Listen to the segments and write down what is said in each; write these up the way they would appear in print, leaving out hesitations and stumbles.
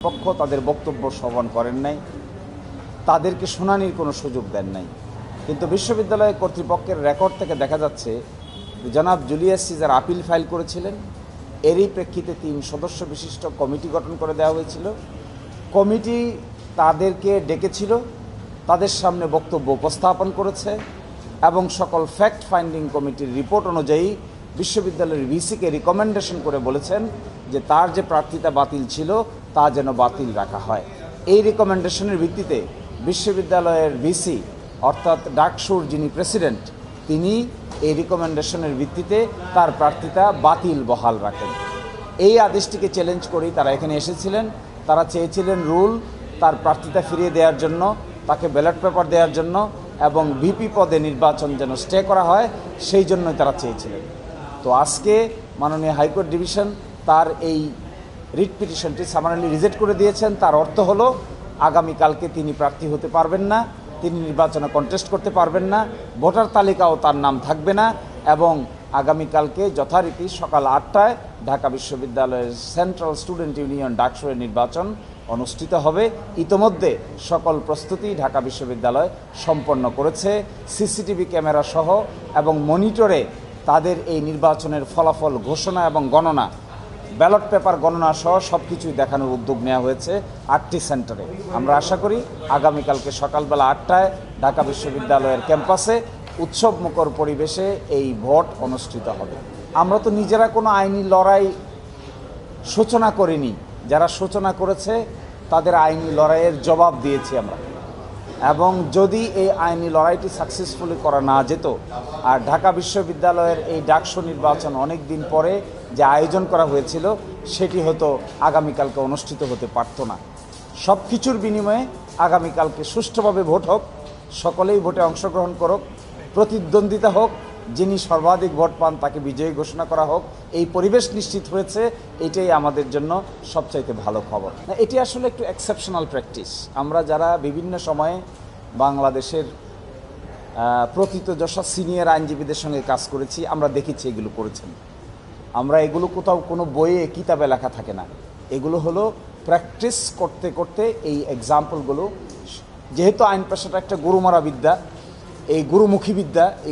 পক্ষ তাদের বক্তব্য শ্রবণ করেন নাই, তাদেরকে শুনানির কোনো সুযোগ দেন নাই। কিন্তু বিশ্ববিদ্যালয় কর্তৃপক্ষের রেকর্ড থেকে দেখা যাচ্ছে জনাব জুলিয়াস সিজার আপিল ফাইল করেছিলেন। এরই প্রেক্ষিতে 3 সদস্য বিশিষ্ট কমিটি গঠন করে দেওয়া হয়েছিল। কমিটি তাদেরকে ডেকেছিল, তাদের সামনে বক্তব্য উপস্থাপন করেছে এবং সকল ফ্যাক্ট ফাইন্ডিং কমিটির রিপোর্ট অনুযায়ী বিশ্ববিদ্যালয়ের ভিসিকে রিকমেন্ডেশন করে বলেছেন যে তার যে প্রার্থিতা বাতিল ছিল তা যেন বাতিল রাখা হয়। এই রিকমেন্ডেশনের ভিত্তিতে বিশ্ববিদ্যালয়ের ভিসি অর্থাৎ ডাকসুর যিনি প্রেসিডেন্ট, তিনি এই রিকমেন্ডেশনের ভিত্তিতে তার প্রার্থিতা বাতিল বহাল রাখেন। এই আদেশটিকে চ্যালেঞ্জ করেই তারা এখানে এসেছিলেন। তারা চেয়েছিলেন রুল তার প্রার্থিতা ফিরিয়ে দেওয়ার জন্য, তাকে ব্যালট পেপার দেওয়ার জন্য এবং ভিপি পদে নির্বাচন যেন স্টে করা হয়, সেই জন্যই তারা চেয়েছিলেন। তো আজকে মাননীয় হাইকোর্ট ডিভিশন তার এই রিট পিটিশনটি সামারালি রিজেক্ট করে দিয়েছেন। তার অর্থ হলো আগামীকালকে তিনি প্রার্থী হতে পারবেন না, তিনি নির্বাচনে কন্টেস্ট করতে পারবেন না, ভোটার তালিকাও তার নাম থাকবে না এবং আগামীকালকে যথারীতি সকাল 8টায় ঢাকা বিশ্ববিদ্যালয়ের সেন্ট্রাল স্টুডেন্ট ইউনিয়ন ডাকসুরের নির্বাচন অনুষ্ঠিত হবে। ইতোমধ্যে সকল প্রস্তুতি ঢাকা বিশ্ববিদ্যালয় সম্পন্ন করেছে। সিসিটিভি ক্যামেরা সহ এবং মনিটরে তাদের এই নির্বাচনের ফলাফল ঘোষণা এবং গণনা, ব্যালট পেপার গণনা সহ সব কিছুই দেখানোর উদ্যোগ নেওয়া হয়েছে 8টি সেন্টারে। আমরা আশা করি আগামীকালকে সকালবেলা 8টায় ঢাকা বিশ্ববিদ্যালয়ের ক্যাম্পাসে উৎসবমুখর পরিবেশে এই ভোট অনুষ্ঠিত হবে। আমরা তো নিজেরা কোনো আইনি লড়াই সূচনা করিনি, যারা সূচনা করেছে তাদের আইনি লড়াইয়ের জবাব দিয়েছি আমরা। এবং যদি এই আইনি লড়াইটি সাকসেসফুলি করা না যেত আর ঢাকা বিশ্ববিদ্যালয়ের এই ডাকসু নির্বাচন অনেক দিন পরে যে আয়োজন করা হয়েছিল সেটি হয়তো আগামীকালকে অনুষ্ঠিত হতে পারত না। সব কিছুর বিনিময়ে আগামীকালকে সুষ্ঠুভাবে ভোট হোক, সকলেই ভোটে অংশগ্রহণ করুক, প্রতিদ্বন্দ্বিতা হোক, যিনি সর্বাধিক ভোট পান তাকে বিজয়ী ঘোষণা করা হোক। এই পরিবেশ নিশ্চিত হয়েছে, এটাই আমাদের জন্য সবচাইতে ভালো খবর। এটি আসলে একটু এক্সেপশনাল প্র্যাকটিস। আমরা যারা বিভিন্ন সময়ে বাংলাদেশের প্রথিতযশা সিনিয়র আইনজীবীদের সঙ্গে কাজ করেছি, আমরা দেখেছি এগুলো করেছেন। আমরা এগুলো কোথাও কোনো বইয়ে কিতাবে লেখা থাকে না, এগুলো হলো প্র্যাকটিস করতে করতে এই এক্সাম্পলগুলো। যেহেতু আইন পেশাটা একটা গুরুমারা বিদ্যা, এই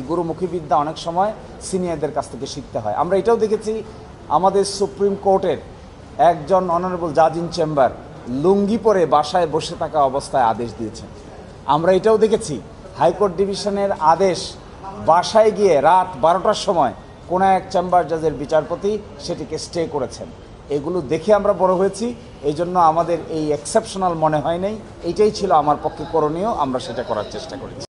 গুরুমুখী বিদ্যা অনেক সময় সিনিয়রদের কাছ থেকে শিখতে হয়। আমরা এটাও দেখেছি আমাদের সুপ্রিম কোর্টের একজন অনারেবল জাজ ইন চেম্বার লুঙ্গি পরে বাসায় বসে থাকা অবস্থায় আদেশ দিয়েছেন। আমরা এটাও দেখেছি হাইকোর্ট ডিভিশনের আদেশ বাসায় গিয়ে রাত 12টার সময় কোনো এক চেম্বার জাজের বিচারপতি সেটিকে স্টে করেছেন। এগুলো দেখে আমরা বড় হয়েছি, এই জন্য আমাদের এই এক্সেপশনাল মনে হয় নাই। এইটাই ছিল আমার পক্ষে করণীয়, আমরা সেটা করার চেষ্টা করেছি।